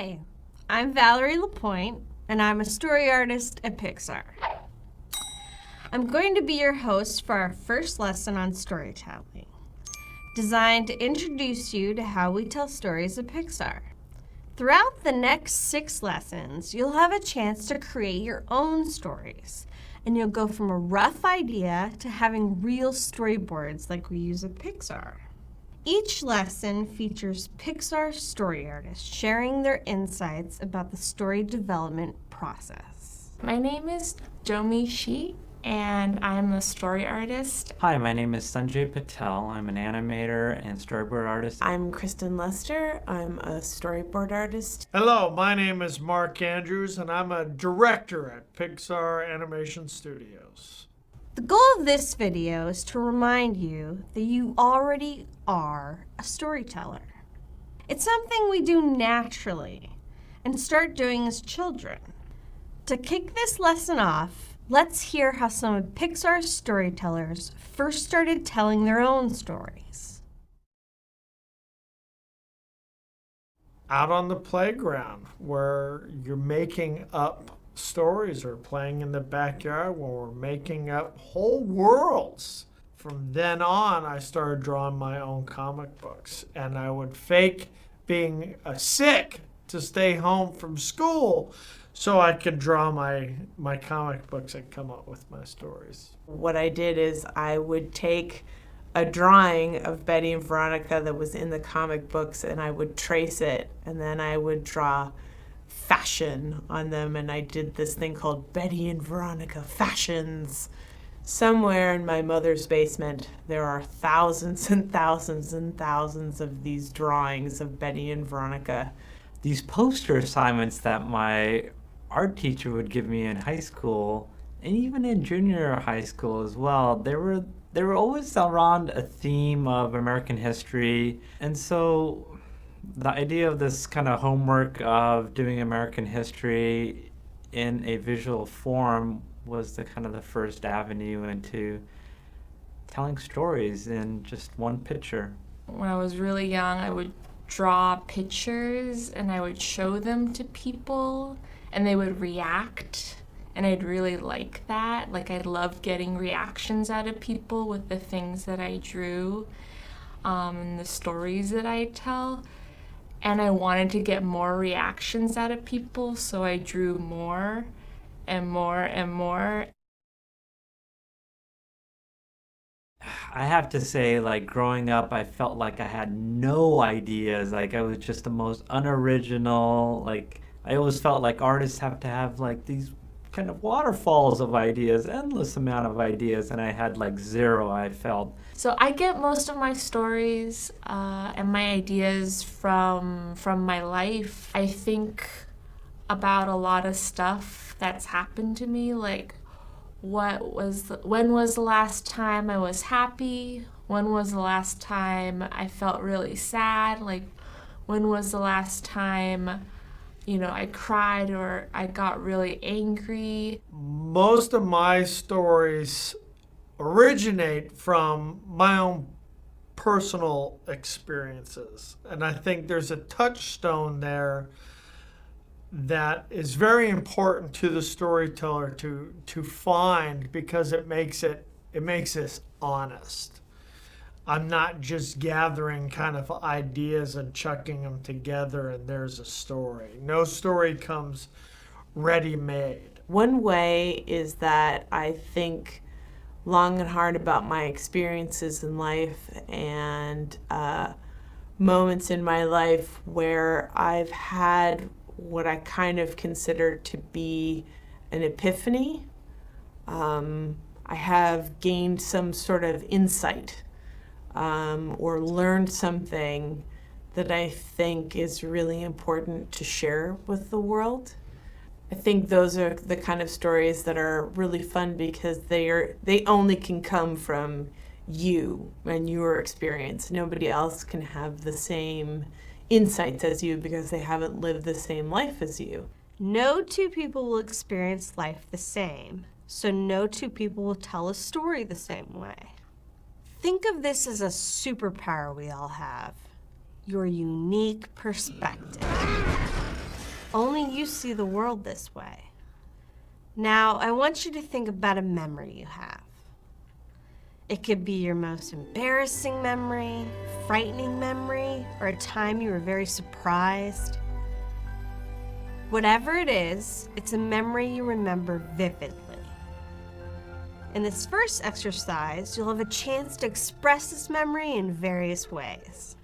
Hi, I'm Valerie Lapointe, and I'm a story artist at Pixar. I'm going to be your host for our first lesson on storytelling, designed to introduce you to how we tell stories at Pixar. Throughout the next 6 lessons, you'll have a chance to create your own stories, and you'll go from a rough idea to having real storyboards like we use at Pixar. Each lesson features Pixar story artists sharing their insights about the story development process. My name is Jomi Shi, and I'm a story artist. Hi, my name is Sanjay Patel. I'm an animator and storyboard artist. I'm Kristen Lester. I'm a storyboard artist. Hello, my name is Mark Andrews, and I'm a director at Pixar Animation Studios. The goal of this video is to remind you that you already are a storyteller. It's something we do naturally and start doing as children. To kick this lesson off, let's hear how some of Pixar's storytellers first started telling their own stories. Out on the playground where you're making up stories, or playing in the backyard where we're making up whole worlds. From then on, I started drawing my own comic books, and I would fake being sick to stay home from school so I could draw my comic books and come up with my stories. What I did is I would take a drawing of Betty and Veronica that was in the comic books, and I would trace it, and then I would draw fashion on them, and I did this thing called Betty and Veronica Fashions. Somewhere in my mother's basement, there are thousands and thousands and thousands of these drawings of Betty and Veronica. These poster assignments that my art teacher would give me in high school, and even in junior high school as well, they were always around a theme of American history. And so the idea of this kind of homework of doing American history in a visual form was the first avenue into telling stories in just one picture. When I was really young, I would draw pictures and I would show them to people and they would react, and I'd really like that. Like, I love getting reactions out of people with the things that I drew and the stories that I tell. And I wanted to get more reactions out of people, so I drew more and more and more. I have to say, growing up, I felt like I had no ideas. I was just the most unoriginal. I always felt like artists have to have these kind of waterfalls of ideas, endless amount of ideas, and I had zero, I felt. So I get most of my stories and my ideas from my life. I think about a lot of stuff that's happened to me, like when was the last time I was happy? When was the last time I felt really sad? When was the last time I cried or I got really angry? Most of my stories originate from my own personal experiences. And I think there's a touchstone there that is very important to the storyteller to find, because it makes us honest. I'm not just gathering kind of ideas and chucking them together and there's a story. No story comes ready-made. One way is that I think long and hard about my experiences in life and moments in my life where I've had what I kind of consider to be an epiphany. I have gained some sort of insight or learned something that I think is really important to share with the world. I think those are the kind of stories that are really fun because they only can come from you and your experience. Nobody else can have the same insights as you because they haven't lived the same life as you. No two people will experience life the same, so no two people will tell a story the same way. Think of this as a superpower we all have, your unique perspective. Only you see the world this way. Now, I want you to think about a memory you have. It could be your most embarrassing memory, frightening memory, or a time you were very surprised. Whatever it is, it's a memory you remember vividly. In this first exercise, you'll have a chance to express this memory in various ways.